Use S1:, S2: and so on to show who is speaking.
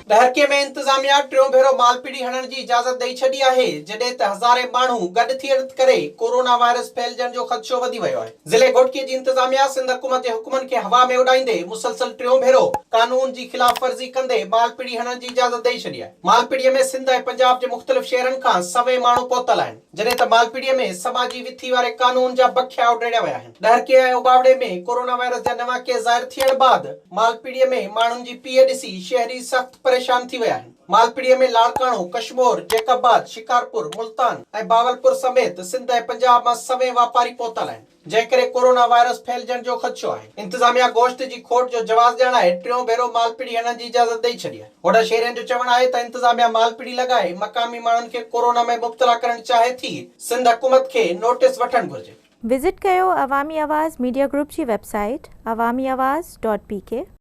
S1: डहरके में इंतजामिया टियों भेरो मालपीड़ी हणण जी इजाज़त ॾेई छॾी आहे, जॾहिं त हज़ारे माण्हू गॾु थियण करे कोरोना वायरस फैलजण जो ख़दशो वधी वियो आहे। ज़िले घोटकीअ जी इंतजामिया सिंध हुकूमत जे हुक्मनि खे हवा में उॾाईंदे मुसलसल टियों भेरो कानून जी ख़िलाफ़ वर्ज़ी कंदे मालपीड़ी हणण जी इजाज़त ॾेई छॾी आहे। मालपीड़ीअ में सिंध ऐं पंजाब जे मुख़्तलिफ़ शहरनि खां सवे माण्हू पहुतल आहिनि, जॾहिं त मालपीड़ीअ में समाजी विथी वारे कानून जा बखिया उॾाड़िया विया आहिनि। डहरके ऐं उबावड़े में कोरोना वायरस जा नवां केस ज़ाहिर थियण बाद मालपीड़ीअ में माण्हुनि जी पीउ ॾिसी शहरी सख़्त परेशान थी विया आहिनि। मालपीड़ीअ में लाड़काणो, कशमोर, जैकबाद, शिकारपुर, मुल्तान ऐं बावलपुर समेत सिंध ऐं पंजाब मां सवे वापारी पहुतल आहिनि, जंहिं करे कोरोना वायरस फैलजण जो ख़दशो आहे। इंतजामिया गोश्त जी खोट जो जवाब ॾियण टियों भेरो मालपीड़ी हणण जी इजाज़त ॾेई छॾी आहे। ओॾा शहरियुनि जो चवणु आहे त इंतजामिया मालपीड़ी लॻाए मक़ामी माण्हुनि खे कोरोना में मुब्तला करणु चाहे थी। सिंध हुकूमत खे नोटिस वठणु घुर्जे।
S2: विज़िट कयो अवामी आवाज़ मीडिया ग्रुप जी वेबसाइट awamiawaz.pk